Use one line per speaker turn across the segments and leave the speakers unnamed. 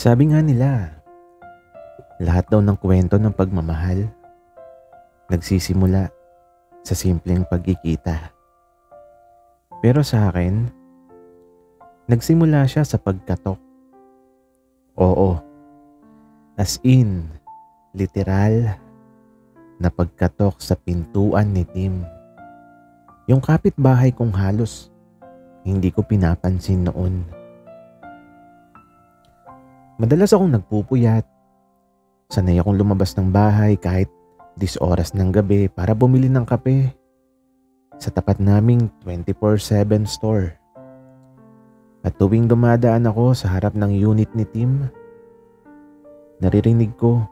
Sabi nga nila, lahat daw ng kwento ng pagmamahal nagsisimula sa simpleng pagkikita. Pero sa akin, nagsimula siya sa pagkatok. Oo, as in, literal na pagkatok sa pintuan ni Tim. Yung kapitbahay kong halos hindi ko pinapansin noon. Madalas akong nagpupuyat. Sanay akong lumabas ng bahay kahit 10 oras ng gabi para bumili ng kape sa tapat naming 24/7 store. At tuwing dumadaan ako sa harap ng unit ni Tim, naririnig ko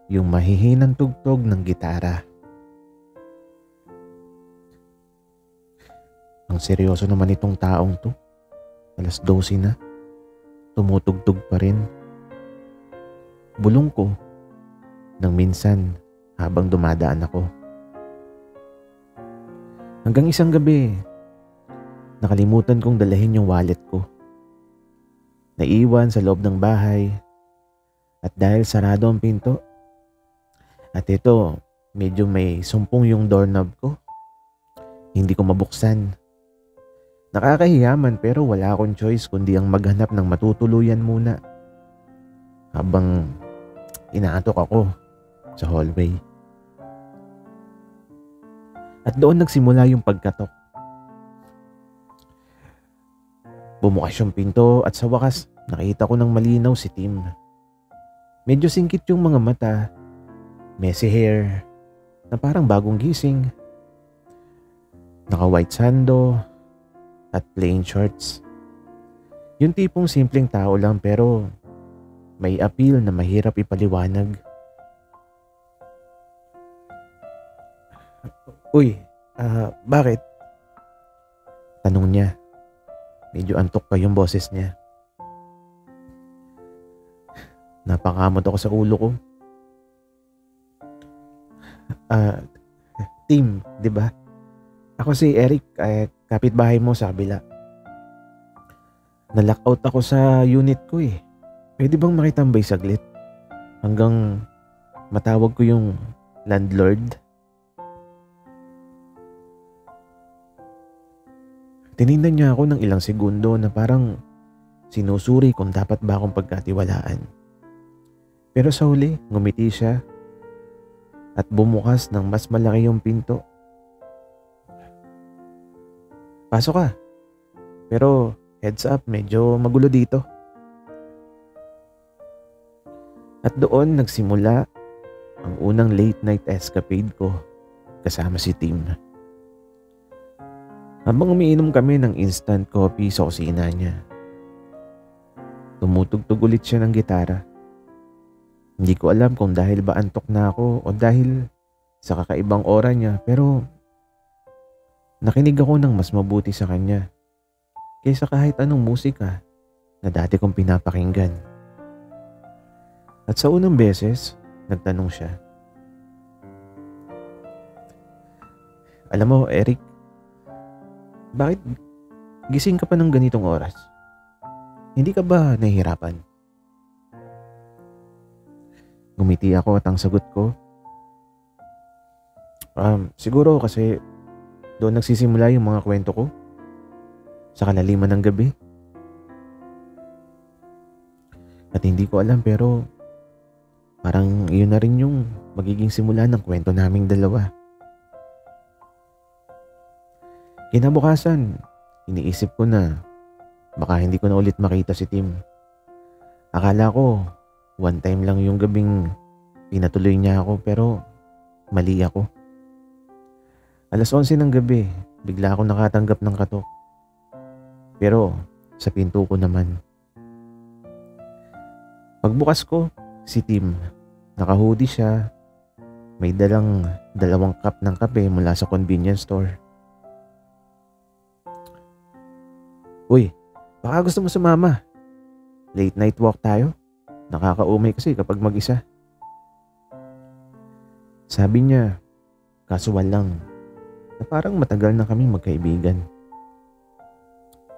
yung mahihinang tugtog ng gitara. Ang seryoso naman itong taong to. 12:00 na. Tumutugtog pa rin. Bulong ko nang minsan habang dumadaan ako. Hanggang isang gabi, nakalimutan kong dalahin yung wallet ko. Naiwan sa loob ng bahay at dahil sarado ang pinto at ito medyo may sumpong yung doorknob ko, hindi ko mabuksan. Nakakahiyaman pero wala akong choice kundi ang maghanap ng matutuluyan muna habang inaantok ako sa hallway. At doon nagsimula yung pagkatok. Bumukas yung pinto at sa wakas nakita ko ng malinaw si Tim. Medyo singkit yung mga mata, messy hair, na parang bagong gising. Naka-white sando at plain shorts. Yung tipong simpleng tao lang pero may appeal na mahirap ipaliwanag. Uy, bakit? Tanong niya. Medyo antok pa yung boses niya. Napakamot ako sa ulo ko. Tim, di ba? Ako si Eric, kapitbahay mo sa kabila. Na-lockout ako sa unit ko eh. Pwede bang makitambay saglit? Hanggang matawag ko yung landlord. Tinignan niya ako ng ilang segundo na parang sinusuri kung dapat ba akong pagkatiwalaan. Pero sa huli, ngumiti siya at bumukas ng mas malaki yung pinto. Pasok ka. Pero heads up, medyo magulo dito. At doon nagsimula ang unang late night escapade ko kasama si Tim. Habang umiinom kami ng instant coffee sa kusina niya, tumutugtog ulit siya ng gitara. Hindi ko alam kung dahil ba antok na ako o dahil sa kakaibang aura niya, pero nakinig ako ng mas mabuti sa kanya kaysa kahit anong musika na dati kong pinapakinggan. At sa unang beses, nagtanong siya. Alam mo, Eric, bakit gising ka pa ng ganitong oras? Hindi ka ba nahihirapan? Ngumiti ako at ang sagot ko, siguro kasi doon nagsisimula yung mga kwento ko sa kalaliman ng gabi. At hindi ko alam pero parang yun na rin yung magiging simula ng kwento naming dalawa. Kinabukasan, iniisip ko na baka hindi ko na ulit makita si Tim. Akala ko one time lang yung gabing pinatuloy niya ako pero mali ako. 11:00 ng gabi, bigla ako nakatanggap ng katok. Pero sa pinto ko naman. Pagbukas ko, si Tim. Naka-hoodie siya. May dalang 2 cup ng kape mula sa convenience store. Uy, baka gusto mo sumama. Late night walk tayo. Nakakaumay kasi kapag mag-isa. Sabi niya, casual lang. Na parang matagal na kaming magkaibigan.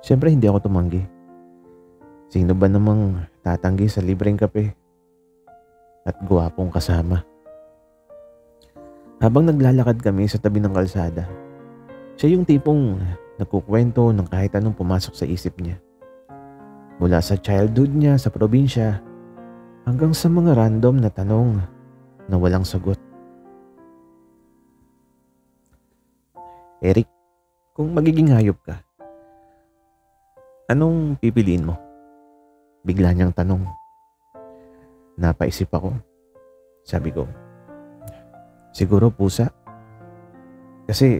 Siyempre hindi ako tumanggi. Sino ba namang tatanggi sa libreng kape at gwapong kasama? Habang naglalakad kami sa tabi ng kalsada, siya yung tipong nagkukwento ng kahit anong pumasok sa isip niya. Mula sa childhood niya sa probinsya hanggang sa mga random na tanong na walang sagot. Eric, kung magiging hayop ka, anong pipiliin mo? Bigla niyang tanong. Napaisip ako. Sabi ko, siguro pusa. Kasi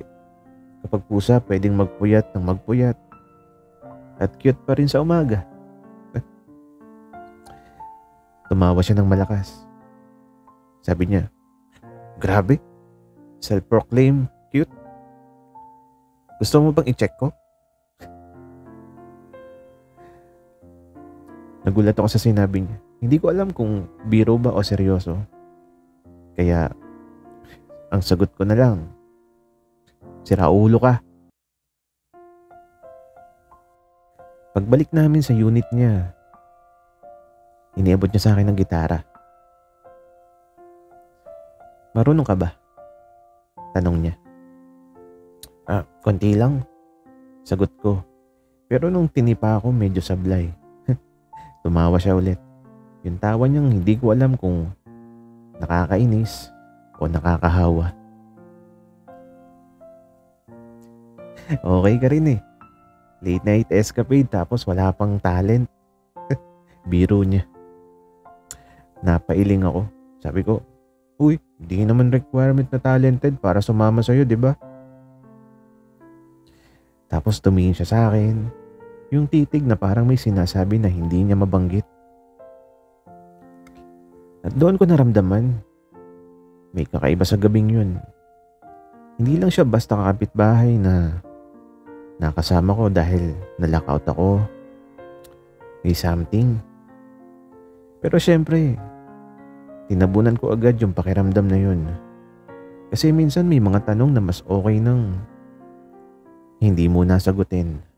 kapag pusa pwedeng magpuyat ng magpuyat at cute pa rin sa umaga. Tumawa siya ng malakas. Sabi niya, grabe, self-proclaim cute. Gusto mo bang i-check ko? Nagulat ako sa sinabi niya. Hindi ko alam kung biro ba o seryoso. Kaya, ang sagot ko na lang, siraulo ka. Pagbalik namin sa unit niya, iniabot niya sa akin ng gitara. Marunong ka ba? Tanong niya. Konti lang. Sagot ko. Pero nung tinipa ako, medyo sablay. Tumawa siya ulit. Yung tawa niyang hindi ko alam kung nakakainis o nakakahawa. Okay ka rin eh. Late night escapade tapos wala pang talent. Biro niya. Napailing ako. Sabi ko, uy, hindi naman requirement na talented para sumama sa'yo, di ba? Tapos tumingin siya sa akin. Yung titig na parang may sinasabi na hindi niya mabanggit. At doon ko naramdaman, may kakaiba sa gabing yun. Hindi lang siya basta kakapitbahay na nakasama ko dahil na-lockout ako. May something. Pero syempre, tinabunan ko agad yung pakiramdam na yun. Kasi minsan may mga tanong na mas okay nang hindi mo nasagutin.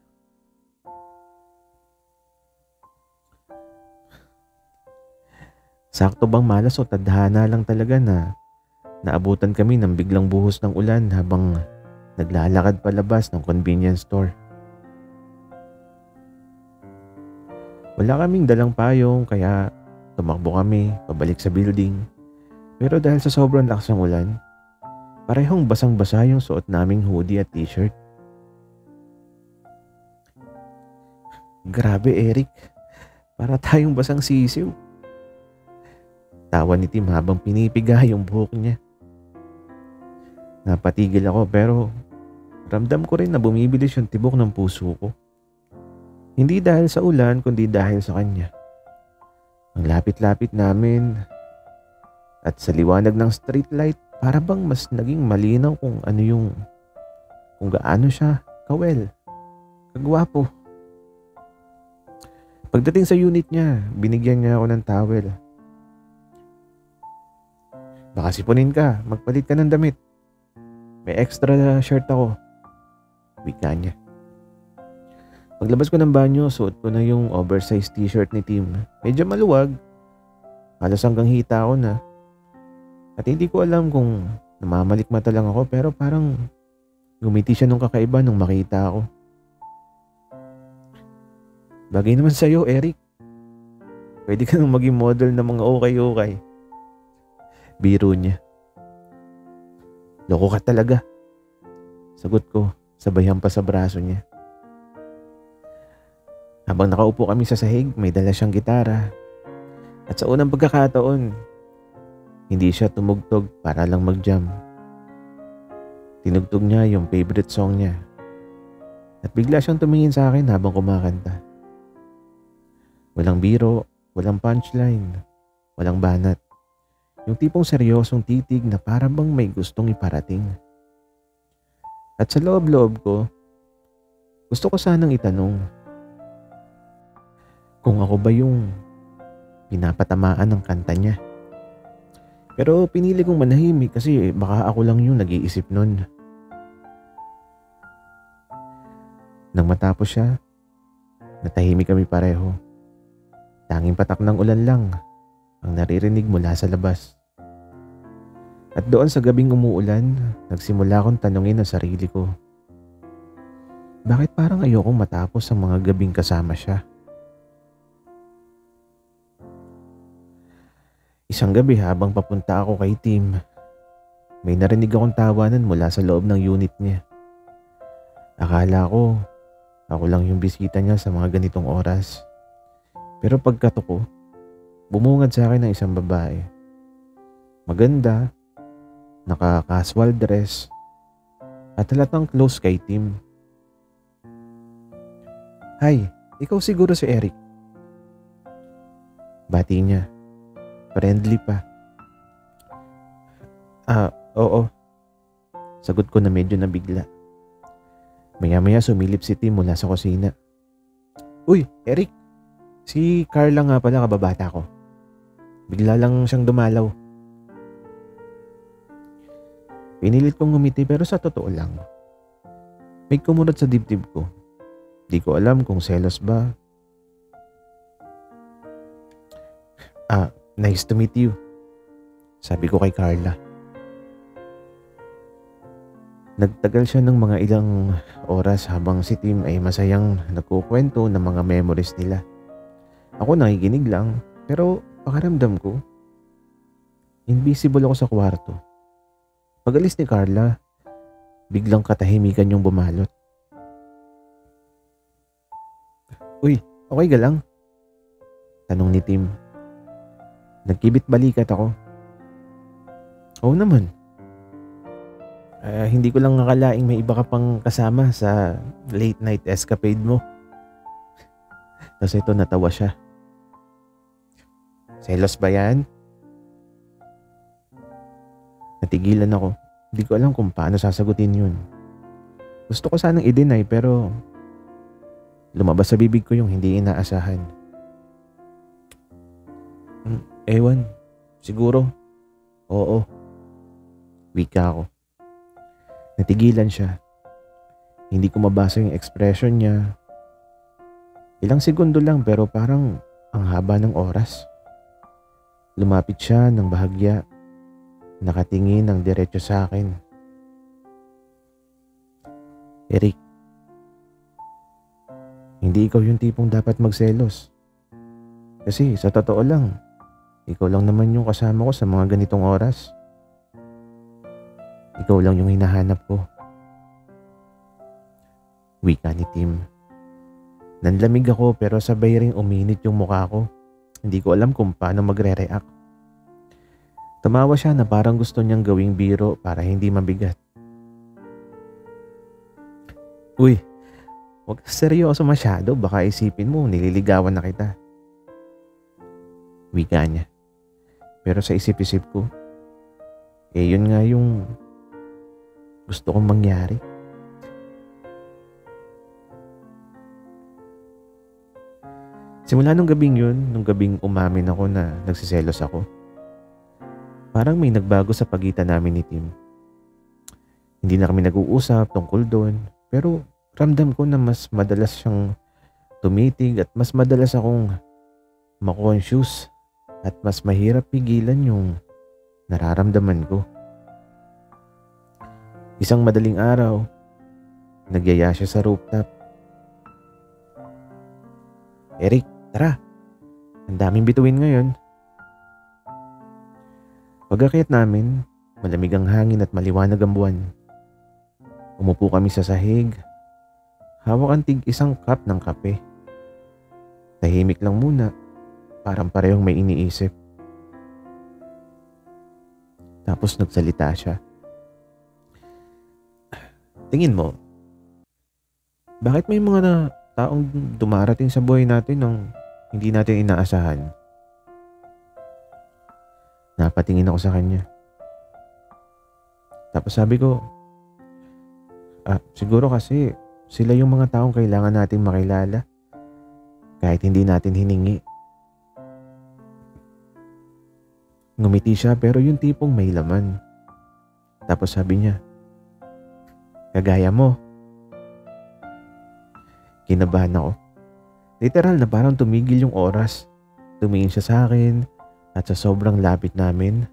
Sakto bang malas o tadhana lang talaga na naabutan kami ng biglang buhos ng ulan habang naglalakad palabas ng convenience store. Wala kaming dalang payong kaya tumakbo kami pabalik sa building. Pero dahil sa sobrang lakas ng ulan, parehong basang-basa yung suot naming hoodie at t-shirt. Grabe Eric, para tayong basang sisiw. Tawa ni Tim habang pinipiga yung buhok niya. Napatigil ako pero ramdam ko rin na bumibilis yung tibok ng puso ko. Hindi dahil sa ulan kundi dahil sa kanya. Ang lapit-lapit namin at sa liwanag ng streetlight para bang mas naging malinaw kung gaano siya kawel, kagwapo. Pagdating sa unit niya, binigyan niya ako ng towel. Baka sipunin ka, magpalit ka ng damit. May extra shirt ako. Wika niya. Paglabas ko ng banyo, suot ko na yung oversized t-shirt ni Tim. Medyo maluwag. Halos hanggang hita ko na. At hindi ko alam kung namamalikmata lang ako pero parang gumiti siya nung kakaiba nung makita ako. Bagay naman sa'yo, Eric. Pwede ka nang maging model ng mga okay-okay. Biro niya. Loko ka talaga. Sagot ko, sabay hampas sa braso niya. Habang nakaupo kami sa sahig, may dala siyang gitara. At sa unang pagkakataon, hindi siya tumugtog para lang mag-jam. Tinugtog niya yung favorite song niya. At bigla siyang tumingin sa akin habang kumakanta. Walang biro, walang punchline, walang banat. Yung tipong seryosong titig na para bang may gustong iparating. At sa loob-loob ko, gusto ko sanang itanong kung ako ba yung pinapatamaan ng kanta niya. Pero pinili kong manahimik kasi baka ako lang yung nag-iisip nun. Nang matapos siya, natahimik kami pareho. Tanging patak ng ulan lang ang naririnig mula sa labas. At doon sa gabing umuulan, nagsimula akong tanungin ang sarili ko. Bakit parang ayokong matapos ang mga gabing kasama siya? Isang gabi habang papunta ako kay Tim, may narinig akong tawanan mula sa loob ng unit niya. Akala ko, ako lang yung bisita niya sa mga ganitong oras. Pero pagkato ko, bumungad sa akin ng isang babae. Maganda, naka-casual dress, at halatang close kay Tim. Hi, ikaw siguro si Eric. Bati niya. Friendly pa. Oo. Sagot ko na medyo nabigla. Maya-maya sumilip si Tim mula sa kusina. Uy, Eric! Si Carla nga pala, kababata ko. Bigla lang siyang dumalaw. Pinilit kong ngumiti pero sa totoo lang, may kumunot sa dibdib ko. Di ko alam kung selos ba. Nice to meet you. Sabi ko kay Carla. Nagtagal siya ng mga ilang oras habang si Tim ay masayang nagkukwento ng mga memories nila. Ako nakikinig lang, pero pakiramdam ko, invisible ako sa kwarto. Pag-alis ni Carla, biglang katahimikan yung bumalot. Uy, okay ka lang? Tanong ni Tim. Nagkibit balikat ako. Oo naman. Hindi ko lang nakalaing may iba ka pang kasama sa late night escapade mo. Tapos ito, natawa siya. Selos ba yan? Natigilan ako. Hindi ko alam kung paano sasagutin yun. Gusto ko sanang i-deny pero lumabas sa bibig ko yung hindi inaasahan. Ewan, siguro. Oo. Wika ako. Natigilan siya. Hindi ko mabasa yung expression niya. Ilang segundo lang pero parang ang haba ng oras. Lumapit siya ng bahagya. Nakatingin ng diretso sa akin. Eric, hindi ikaw yung tipong dapat magselos. Kasi sa totoo lang, ikaw lang naman yung kasama ko sa mga ganitong oras. Ikaw lang yung hinahanap ko. Wika ni Tim. Nanlamig ako pero sabay ring uminit yung mukha ko. Hindi ko alam kung paano magre-react. Tumawa siya na parang gusto niyang gawing biro para hindi mabigat. Uy, huwag seryoso masyado. Baka isipin mo nililigawan na kita. Wika niya. Pero sa isip-isip ko, yun nga yung gusto kong mangyari. Simula nung gabing yun, nung gabing umamin ako na nagsiselos ako, parang may nagbago sa pagitan namin ni Tim. Hindi na kami nag-uusap tungkol doon, pero ramdam ko na mas madalas siyang tumitig at mas madalas akong ma-conscious at mas mahirap pigilan yung nararamdaman ko. Isang madaling araw, nagyaya siya sa rooftop. Eric, tara. Ang daming bituin ngayon. Pag-akyat namin, malamig ang hangin at maliwanag ang buwan. Umupo kami sa sahig. Hawak ang tig-isang cup ng kape. Tahimik lang muna. Parang parehong may iniisip. Tapos nagsalita siya. Tingin mo, bakit may mga taong dumarating sa buhay natin nang hindi natin inaasahan? Napatingin ako sa kanya. Tapos sabi ko, siguro kasi sila yung mga taong kailangan nating makilala kahit hindi natin hiningi. Ngumiti siya pero yung tipong may laman. Tapos sabi niya, kagaya mo. Kinabahan ako. Literal na parang tumigil yung oras. Tumingin siya sa akin at sa sobrang lapit namin,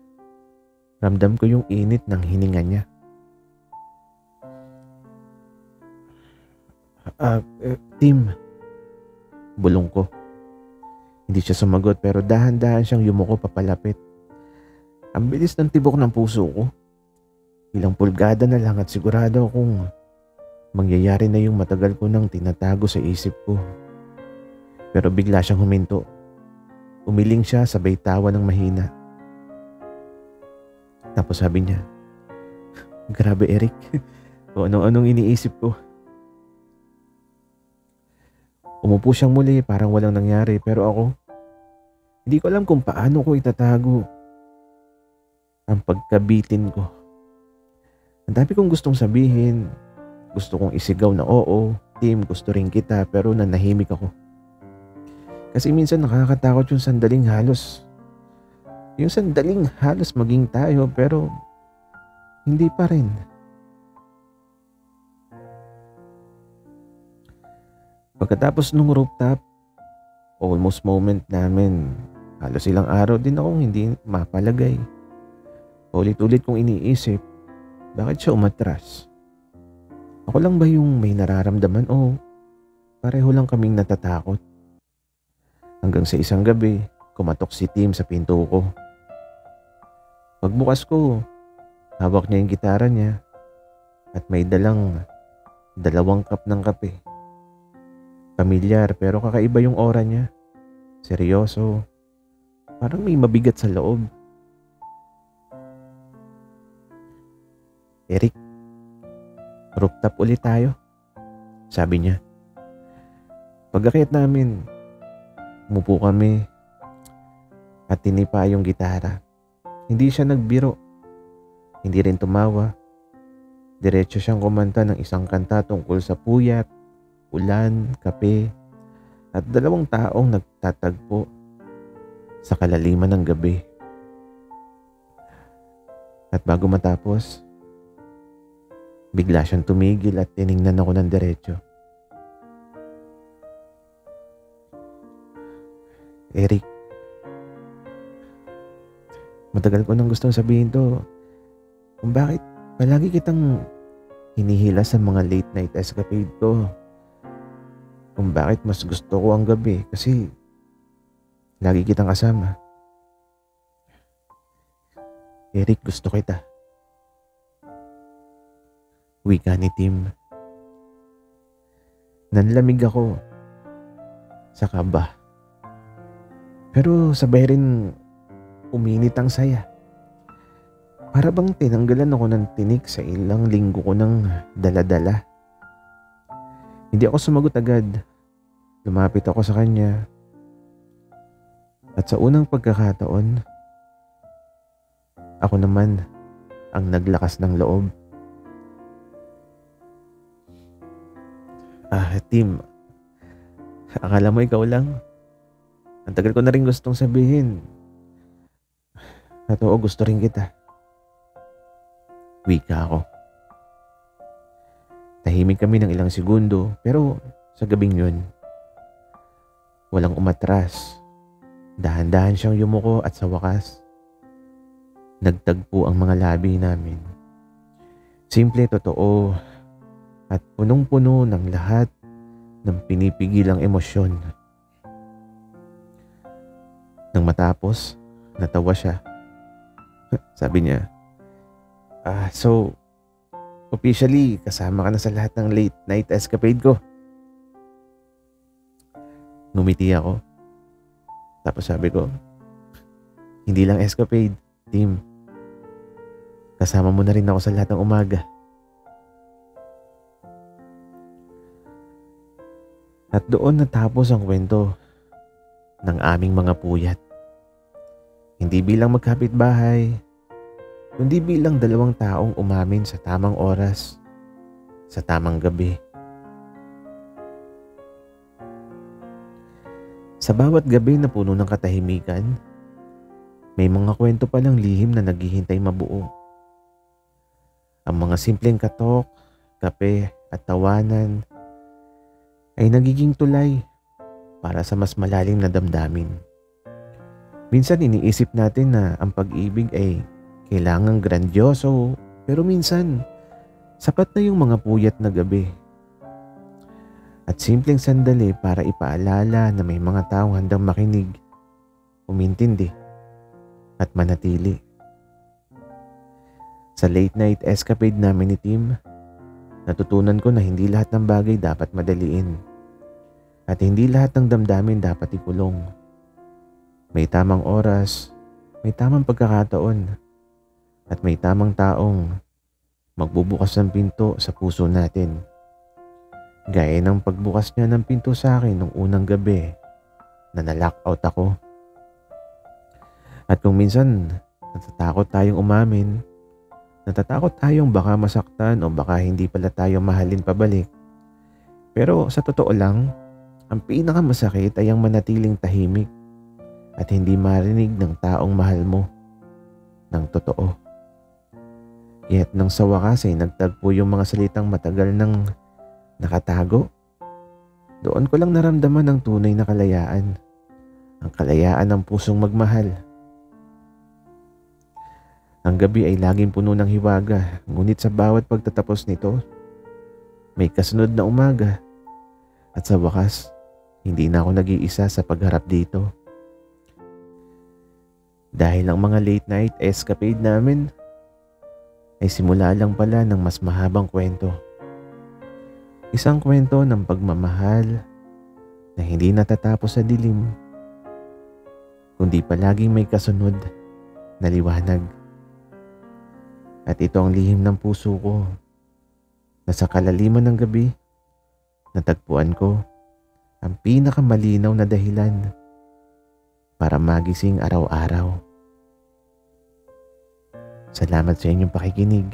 ramdam ko yung init ng hininga niya. Tim, bulong ko. Hindi siya sumagot pero dahan-dahan siyang yumuko papalapit. Ang bilis ng tibok ng puso ko. Ilang pulgada na lang at sigurado akong mangyayari na yung matagal ko nang tinatago sa isip ko. Pero bigla siyang huminto. Umiling siya sabay tawa ng mahina. Tapos sabi niya, "Grabe Eric, kung ano-anong iniisip ko." Umupo siyang muli parang walang nangyari pero ako, hindi ko alam kung paano ko itatago ang pagkabitin ko. Ang dami kong gustong sabihin. Gusto kong isigaw na oo, Tim, gusto rin kita, pero nanahimik ako. Kasi minsan nakakatakot yung sandaling halos maging tayo pero hindi pa rin. Pagkatapos nung rooftop, almost moment namin, halos ilang araw din akong hindi mapalagay. Ulit-ulit kong iniisip, bakit siya umatras? Ako lang ba yung may nararamdaman o pareho lang kaming natatakot? Hanggang sa isang gabi, kumatok si Tim sa pinto ko. Pagbukas ko, hawak niya yung gitara niya at may dalang 2 cup ng kape. Pamilyar pero kakaiba yung aura niya. Seryoso. Parang may mabigat sa loob. "Eric, rooftop ulit tayo," sabi niya. Pag-akyat namin, umupo kami at tinipa yung gitara. Hindi siya nagbiro. Hindi rin tumawa. Diretso siyang kumanta ng isang kanta tungkol sa puyat, ulan, kape, at 2 taong nagtatagpo sa kalaliman ng gabi. At bago matapos, bigla siyang tumigil at tiningnan ako ng diretso. "Eric, matagal ko nang gustong sabihin to, kung bakit palagi kitang hinihila sa mga late night escapade ko. Kung bakit mas gusto ko ang gabi kasi lagi kitang kasama. Eric, gusto kita." Wika ni Tim. Nanlamig ako sa kaba. Pero sabay rin uminit ang saya. Para bang tinanggalan ako ng tinik sa ilang linggo ko ng dala-dala. Hindi ako sumagot agad. Lumapit ako sa kanya. At sa unang pagkakataon, ako naman ang naglakas ng loob. Tim, akala mo ikaw lang? Ang tagal ko na rin gustong sabihin. At oo, gusto rin kita. Wika ako. Tahimik kami ng ilang segundo pero sa gabing yun, walang umatras. Dahan-dahan siyang yumuko at sa wakas, nagtagpo ang mga labi namin. Simple, totoo at punong-puno ng lahat ng pinipigilang emosyon. Nang matapos, natawa siya. Sabi niya, so, officially, kasama ka na sa lahat ng late night escapade ko." Ngumiti ako. Tapos sabi ko, "Hindi lang escapade, Tim. Kasama mo na rin ako sa lahat ng umaga." At doon natapos ang kwento ng aming mga puyat. Hindi bilang magkapitbahay, kundi bilang 2 taong umamin sa tamang oras, sa tamang gabi. Sa bawat gabi na puno ng katahimikan, may mga kwento palang lihim na naghihintay mabuo. Ang mga simpleng katok, kape at tawanan ay nagiging tulay para sa mas malalim na damdamin. Minsan iniisip natin na ang pag-ibig ay kailangang grandyoso, pero minsan sapat na yung mga puyat na gabi at simpleng sandali para ipaalala na may mga taong handang makinig, umintindi at manatili. Sa late night escapade namin ni Tim, natutunan ko na hindi lahat ng bagay dapat madaliin at hindi lahat ng damdamin dapat ikulong. May tamang oras, may tamang pagkakataon, at may tamang taong magbubukas ng pinto sa puso natin. Gaya ng pagbukas niya ng pinto sa akin nung unang gabi na na-lockout ako. At kung minsan natatakot tayong umamin, natatakot tayong baka masaktan o baka hindi pala tayo mahalin pabalik. Pero sa totoo lang, ang pinakamasakit ay ang manatiling tahimik at hindi marinig ng taong mahal mo ng totoo. Kaya't nang sa wakas ay nagtagpo yung mga salitang matagal nang nakatago, doon ko lang naramdaman ang tunay na kalayaan. Ang kalayaan ng pusong magmahal. Ang gabi ay laging puno ng hiwaga, ngunit sa bawat pagtatapos nito, may kasunod na umaga. At sa wakas, hindi na ako nag-iisa sa pagharap dito. Dahil ang mga late night escapade namin ay simula lang pala ng mas mahabang kwento. Isang kwento ng pagmamahal na hindi natatapos sa dilim, kundi palaging may kasunod na liwanag. At ito ang lihim ng puso ko na sa kalaliman ng gabi, natagpuan ko ang pinakamalinaw na dahilan para magising araw-araw. Salamat sa inyong pakikinig.